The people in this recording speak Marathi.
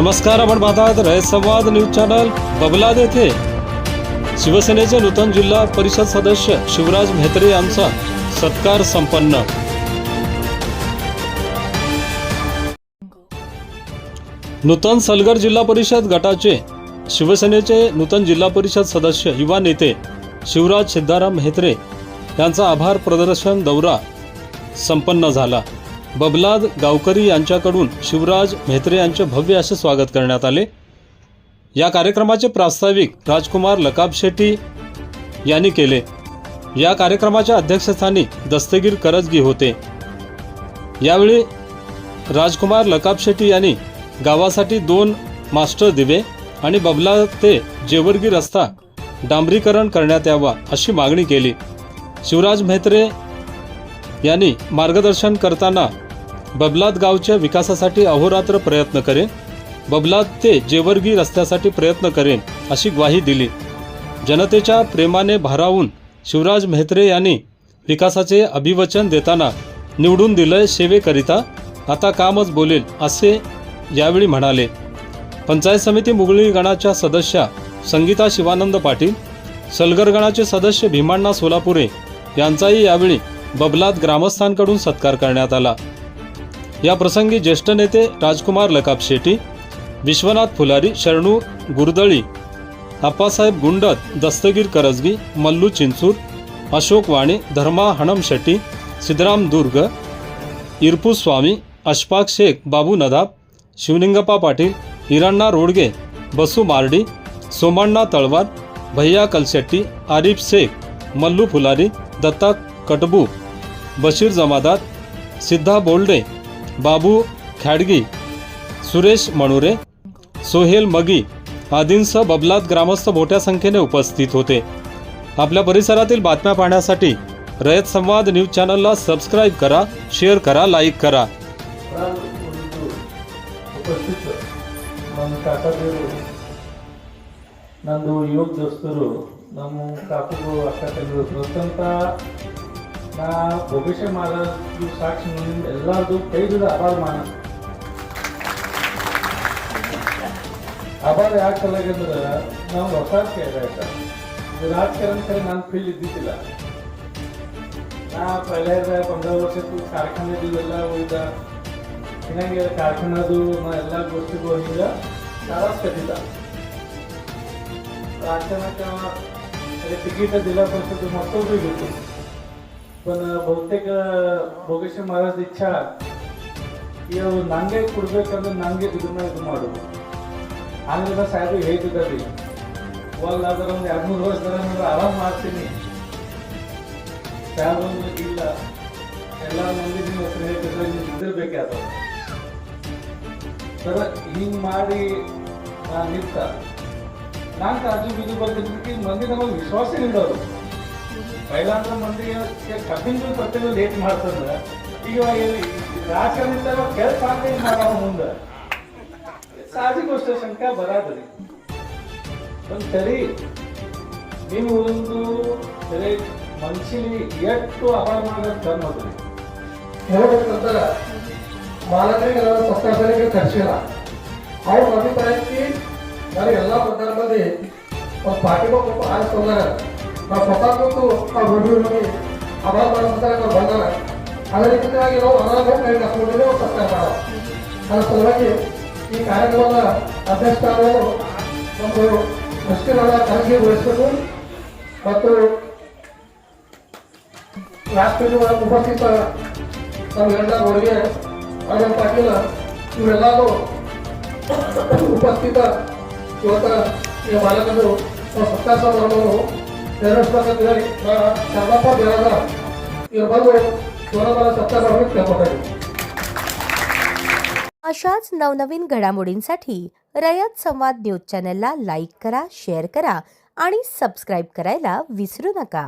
नमस्कार, आपण पाहतात रयत संवाद न्यूज चॅनल. बबलाद येथे शिवसेनेचे नूतन जिल्हा परिषद सदस्य शिवराज म्हेत्रे यांचा सत्कार संपन्न. नूतन सलगर जिल्हा परिषद गटाचे शिवसेनेचे नूतन जिल्हा परिषद सदस्य युवा नेते शिवराज सिद्धाराम म्हेत्रे यांचा आभार प्रदर्शन दौरा संपन्न झाला. बबलाद गावकरी यांच्याकडून शिवराज म्हेत्रे यांचे भव्य असे स्वागत करण्यात आले. या कार्यक्रमाचे प्रास्ताविक राजकुमार लकाब शेट्टी यांनी केले. या कार्यक्रमाच्या अध्यक्षस्थानी दस्तगीर करजगी होते. यावेळी राजकुमार लकाब शेट्टी यांनी गावासाठी 2 मास्टर दिवे आणि बबलाद ते जेवर्गी रस्ता डांबरीकरण करण्यात यावा अशी मागणी केली. शिवराज म्हेत्रे यांनी मार्गदर्शन करताना बबलाद गावच्या विकासासाठी अहोरात्र प्रयत्न करेन, बबलाद ते जेवर्गी रस्त्यासाठी प्रयत्न करेन अशी ग्वाही दिली. जनतेच्या प्रेमाने भारावून शिवराज म्हेत्रे यांनी विकासाचे अभिवचन देताना निवडून दिलंय सेवेकरिता, आता कामच बोलेल असे यावेळी म्हणाले. पंचायत समिती मुगळी गणाच्या सदस्या संगीता शिवानंद पाटील, सलगर गणाचे सदस्य भीमाण्णा सोलापुरे यांचाही यावेळी बबलाद ग्रामस्थांकडून सत्कार करण्यात आला. या प्रसंगी ज्येष्ठ नेते राजकुमार लकाब शेट्टी, विश्वनाथ फुलारी, शरणू गुरदळी, आप्पासाहेब गुंडत, दस्तगीर करजगी, मल्लू चिंचूर, अशोक वाणी, धर्मा हणम शेट्टी, सिद्धराम दुर्ग, इरपू स्वामी, अशफाक शेख, बाबू नदाब, शिवलिंगप्पा पाटील, हिराण्णा रोडगे, बसू मार्डी, सोमण्णा तळवार, भैया कलशेट्टी, आरिफ शेख, मल्लू फुलारी, दत्ता कटबू, बशीर जमादार, सिद्धा बोल्डे, बाबू खॅडगी, सुरेश मणुरे, सोहेल मगी आदींसह बबलाद ग्रामस्थ मोठ्या संख्येने उपस्थित होते. आपल्या परिसरातील बातम्या पाहण्यासाठी रयत संवाद न्यूज चॅनलला सबस्क्राईब करा, शेअर करा, लाईक करा. ನಂದು ಯುವ ದೋಸ್ತರು ನಮ್ಮ ಕಾಕುಗಳು ಅಕ್ಕ ತಂಗಿರು ಪ್ರಸ್ತಂತ ನಾ ಭೋಗೇಶ ಮಹಾರಾಜ್ ಸಾಕ್ಷಿ ಮುಂದಿನ ಎಲ್ಲರದು ಕೈದು ಆಭಾರ ಯಾಕೆ ಸಲಗಂದ್ರೆ ನಾವು ಹೊಸ ಕೇಳಾಯ್ತಾ ರಾಜಕಾರಣ ಖರೆ ನನ್ನ ಫೀಲ್ಡ್ ಇದ್ದಿದ್ದಿಲ್ಲ. ನಾ ಪಹಲೆ 15 ವರ್ಷಕ್ಕೂ ಕಾರ್ಖಾನೆದೆಲ್ಲ ಹೋಯ್ದ ಹಿಂಗೆ ಕಾರ್ಖಾನದು ನಾ ಎಲ್ಲ ಗೋಷ್ಠಿಗೂ ಹಿಂಗೆ ಸಾರಾಸ್ ಕಟ್ಟಿದ್ದ. राजकारणाच्या तिकीट जिल्हा परिषद मस्तोबी घेतो, पण बहुतेक भोगेश्वर महाराज इच्छा की नांगे ಕೊಡ್ಬೇಕಂದ್ರೆ ನಂಗೆ ಇದನ್ನ ಇದು ಮಾಡು ಆಂಗ್ಲದ ಸಾಹೇಬರು ಹೇಳ್ತಿದ್ದಾರೆ, ಒಳ್ಳೆ ಅದರ ಒಂದು 2-3 ವರ್ಷ ನಾನು ಆರಾಮ್ ಮಾಡ್ತೀನಿ ಸಾಹೇಬರು ಇಲ್ಲ ಎಲ್ಲ ಮಂದಿ ನಿಮ್ಮ ಸ್ನೇಹಿತರು ನಿಂತಿರ್ಬೇಕಾದ तर ಹಿಂಗೆ ಮಾಡಿ ನಾನು ನಿಂತ ನಾನು ಆಜು ಬಿಜು ಬರ್ತಿದ್ದಕ್ಕೆ ಮಂದಿ ನಮಗೆ ವಿಶ್ವಾಸ ಇಲ್ಲದವರು. पहिल्यांदा ಮಂದಿಗೆ ಕಬ್ಬಿಂದು ಪ್ರತಿಯೊಂದು ಲೇಟ್ ಮಾಡ್ತಂದ್ರೆ ಈಗ ರಾಜಕಾರಣ ಕೆಲಸ ಆಗಲಿ ಮಾಡೋ ಮುಂದೆ साहजिक गोष्ट शंका बराबरी, पण तरी ನೀವು ಒಂದು ಸರಿ ಮನುಷ್ಯನಿಗೆ ಎಷ್ಟು ಅಪಾಯ ಮಾಡೋದು ಕಮ್ಮಿ ಹೋಗ್ತದೆ. ಹೇಳ್ಬೇಕಂದ್ರೆ ಮಾಲಕರಿಗೆ ಸಸ್ತಾಪನೆಗೆ ಖರ್ಚಿಲ್ಲ. ಅವ್ರ ಅಭಿಪ್ರಾಯಕ್ಕೆ ನಾನು ಎಲ್ಲ ಪ್ರಕಾರದಲ್ಲಿ ಒಂದು ಪಾರ್ಟಿಗೂ ಆರಿಸ್ಕೊಂಡಾರ ನಾವು ಸ್ವತಂತ್ರಕ್ಕೂ ನಾವು ರೋಡಿಗೆ ಅಭಾವ ಮಾಡೋದಾರ ನಾವು ಬಂದಾರ. ಅದೇ ರೀತಿಯಾಗಿ ನಾವು ಅನಾಥ ಕೈ ಹಾಕೊಂಡಿದ್ರೆ ಸರ್ಕಾರ ಮಾಡೋ ಅದರ ಸಲುವಾಗಿ ಈ ಕಾರ್ಯಕ್ರಮದ ಅಧ್ಯಕ್ಷರು ಒಂದು ಮುಷ್ಟಿರಾದ ಕರಗಿ ವಹಿಸಬೇಕು ಮತ್ತು ರಾಷ್ಟ್ರೀಯ ಉಪಸ್ಥಿತ ನಮ್ಮ ಎಲ್ಲ ರೋಡ್ಗೆ ಆನಂದ್ ಪಾಟೀಲ್ ಇವರೆಲ್ಲರೂ ಉಪಸ್ಥಿತ ಇವತ್ತು ಈ ಬಾಲಕರು ಸತ್ಕಾರ ಸಮಾರಂಭವನ್ನು ನೆರವೇರಿಸಬೇಕಾಗಿ ಶರಣಪ್ಪ ಬೇರಾದ ಇವರು ಬಂದು जोरादार सत्कार केलं. अशाच नवनवीन घडामोडींसाठी रयत संवाद न्यूज चॅनलला लाईक करा, शेअर करा आणि सबस्क्राईब करायला विसरू नका.